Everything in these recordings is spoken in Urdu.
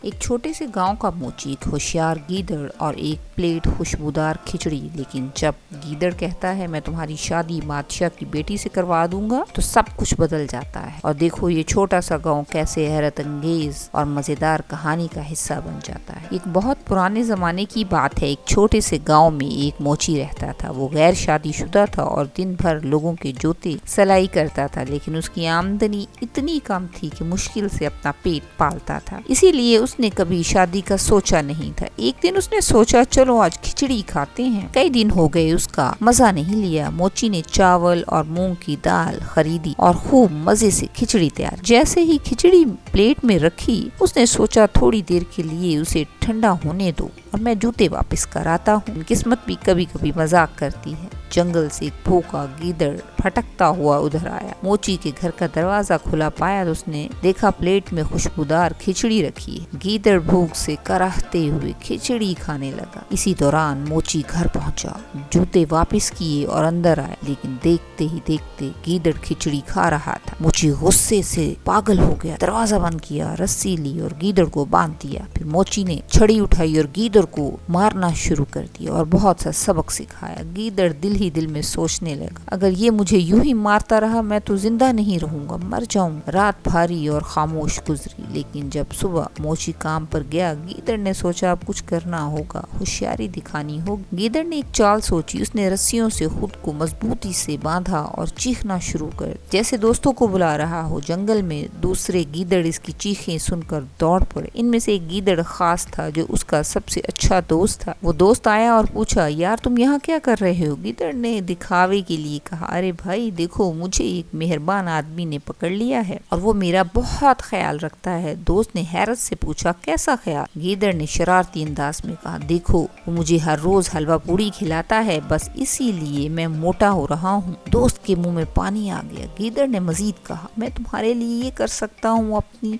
ایک چھوٹے سے گاؤں کا موچی، ایک ہوشیار گیدڑ اور ایک پلیٹ خوشبودار کھچڑی۔ لیکن جب گیدڑ کہتا ہے میں تمہاری شادی بادشاہ کی بیٹی سے کروا دوں گا تو سب کچھ بدل جاتا ہے، اور دیکھو یہ چھوٹا سا گاؤں کیسے حیرت انگیز اور مزیدار کہانی کا حصہ بن جاتا ہے۔ ایک بہت پرانے زمانے کی بات ہے، ایک چھوٹے سے گاؤں میں ایک موچی رہتا تھا۔ وہ غیر شادی شدہ تھا اور دن بھر لوگوں کے جوتے سلائی کرتا تھا، لیکن اس کی آمدنی اتنی کم تھی کہ مشکل سے اپنا پیٹ پالتا تھا۔ اسی لیے اس نے کبھی شادی کا سوچا نہیں تھا۔ ایک دن اس نے سوچا چلو آج کھچڑی کھاتے ہیں۔ کئی دن ہو گئے اس کا مزہ نہیں لیا۔ موچی نے چاول اور مونگ کی دال خریدی اور خوب مزے سے کھچڑی تیار۔ جیسے ہی کھچڑی پلیٹ میں رکھی اس نے سوچا تھوڑی دیر کے لیے اسے ٹھنڈا ہونے دو اور میں جوتے واپس کر آتا ہوں۔ قسمت بھی کبھی کبھی مذاق کرتی ہے۔ جنگل سے ایک بھوکا گیدڑ پھٹکتا ہوا ادھر آیا۔ موچی کے گھر کا دروازہ کھلا پایا تو اس نے دیکھا پلیٹ میں خوشبودار کھچڑی رکھی ہے۔ گیدڑ بھوک سے کراہتے ہوئے کھچڑی کھانے لگا۔ اسی دوران موچی گھر پہنچا، جوتے واپس کیے اور اندر آئے، لیکن دیکھتے ہی دیکھتے گیدڑ کھچڑی کھا رہا تھا۔ موچی غصے سے پاگل ہو گیا، دروازہ بند کیا، رسی لی اور گیدڑ کو باندھ دیا۔ پھر موچی نے چھڑی اٹھائی اور گیدڑ کو مارنا شروع کر دیا اور بہت سا سبق سکھایا۔ گیدڑ دل ہی دل میں سوچنے لگا اگر یہ مجھے یوں ہی مارتا رہا میں تو زندہ نہیں رہوں گا، مر جاؤں۔ رات بھاری اور خاموش گزری، لیکن جب صبح موچی کام پر گیا گیدڑ نے سوچا اب کچھ کرنا ہوگا، ہوشیاری دکھانی ہوگی۔ گیدڑ نے ایک چال سوچی، اس نے رسیوں سے خود کو مضبوطی سے باندھا اور چیخنا شروع کر جیسے دوستوں کو بلا رہا ہو۔ جنگل میں دوسرے گیدڑ اس کی چیخیں سن کر دوڑ پڑے۔ ان میں سے ایک گیدڑ خاص تھا جو اس کا سب سے اچھا دوست تھا۔ وہ دوست آیا اور پوچھا یار تم یہاں کیا کر رہے ہو؟ گیدڑ نے دکھاوے کے لیے کہا ارے بھائی دیکھو مجھے ایک مہربان آدمی نے پکڑ لیا ہے اور وہ میرا بہت خیال رکھتا ہے۔ دوست نے حیرت سے پوچھا کیسا خیال؟ گیدڑ نے شرارتی انداز میں کہا دیکھو وہ مجھے ہر روز حلوہ پوڑی کھلاتا ہے، بس اسی لیے میں موٹا ہو رہا ہوں۔ دوست کے منہ میں پانی آ گیا۔ گیدڑ نے مزید کہا میں تمہارے لیے یہ کر سکتا ہوں، اپنی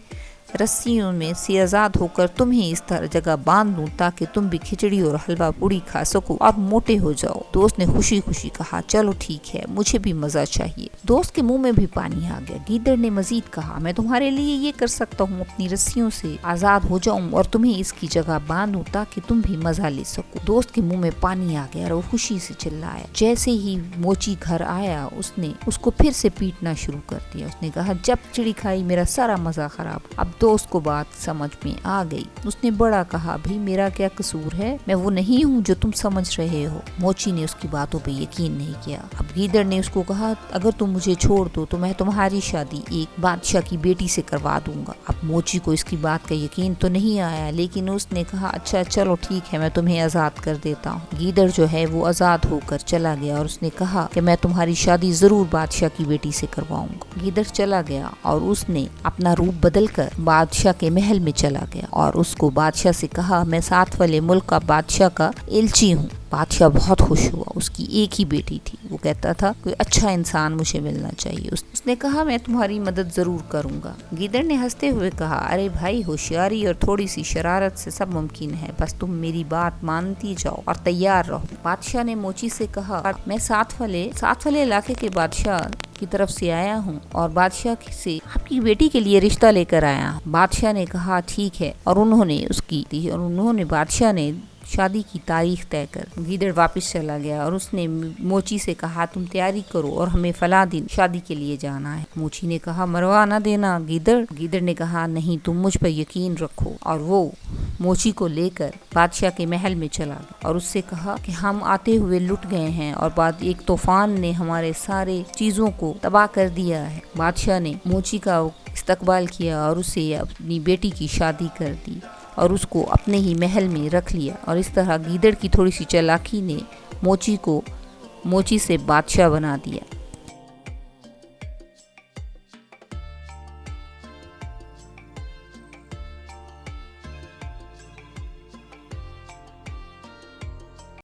رسیوں میں سے آزاد ہو کر تمہیں اس طرح جگہ باندھ دوں تاکہ تم بھی کھچڑی اور حلوہ پوڑی کھا سکو اور موٹے ہو جاؤ۔ دوست نے خوشی خوشی کہا چلو ٹھیک ہے، مجھے بھی مزہ چاہیے۔ دوست کے منہ میں بھی پانی آ گیا۔ گیدڑ نے مزید کہا میں تمہارے لیے یہ کر سکتا ہوں، اپنی رسیوں سے آزاد ہو جاؤں اور تمہیں اس کی جگہ باندھوں تاکہ تم بھی مزہ لے سکو۔ دوست کے منہ میں پانی آ گیا اور وہ خوشی سے چلایا۔ جیسے ہی موچی گھر آیا اس نے اس کو پھر سے پیٹنا شروع کر دیا۔ اس نے کہا جب کھچڑی کھائی میرا سارا مزہ خراب۔ اب دوست کو بات سمجھ میں آ گئی۔ اس نے بڑا کہا بھئی میرا کیا قصور ہے، میں وہ نہیں ہوں جو تم سمجھ رہے ہو۔ موچی نے اس کی باتوں پہ یقین نہیں کیا۔ اب گیدڑ نے اس کو کہا اگر تم مجھے چھوڑ دو تو میں تمہاری شادی ایک بادشاہ کی بیٹی سے کروا دوں گا۔ اب موچی کو اس کی بات کا یقین تو نہیں آیا، لیکن اس نے کہا اچھا چلو ٹھیک ہے میں تمہیں آزاد کر دیتا ہوں۔ گیدڑ جو ہے وہ آزاد ہو کر چلا گیا اور اس نے کہا کہ میں تمہاری شادی ضرور بادشاہ کی بیٹی سے کرواؤں گا۔ گیدڑ چلا گیا اور اس نے اپنا روپ بدل کر بادشاہ کے محل میں چلا گیا اور اس کو بادشاہ سے کہا میں ساتھ والے ملک کا بادشاہ کا ایلچی ہوں۔ بادشاہ بہت خوش ہوا، اس کی ایک ہی بیٹی تھی، وہ کہتا تھا کوئی اچھا انسان مجھے ملنا چاہیے۔ اس نے کہا میں تمہاری مدد ضرور کروں گا۔ گیدڑ نے ہنستے ہوئے کہا ارے بھائی ہوشیاری اور تھوڑی سی شرارت سے سب ممکن ہے، بس تم میری بات مانتی جاؤ اور تیار رہو۔ بادشاہ نے موچی سے کہا میں ساتھ والے علاقے کے بادشاہ کی طرف سے آیا ہوں اور بادشاہ سے آپ کی بیٹی کے لیے رشتہ لے کر آیا ہوں۔ بادشاہ نے کہا ٹھیک ہے اور انہوں نے بادشاہ نے شادی کی تاریخ طے کر گیدڑ واپس چلا گیا اور اس نے موچی سے کہا تم تیاری کرو اور ہمیں فلاں دن شادی کے لیے جانا ہے۔ موچی نے کہا مروا نہ دینا گیدڑ نے کہا نہیں تم مجھ پر یقین رکھو، اور وہ موچی کو لے کر بادشاہ کے محل میں چلا گیا اور اس سے کہا کہ ہم آتے ہوئے لٹ گئے ہیں اور بعد ایک طوفان نے ہمارے سارے چیزوں کو تباہ کر دیا ہے۔ بادشاہ نے موچی کا استقبال کیا اور اسے اپنی بیٹی کی شادی کر دی اور اس کو اپنے ہی محل میں رکھ لیا، اور اس طرح گیدڑ کی تھوڑی سی چالاکی نے موچی سے بادشاہ بنا دیا۔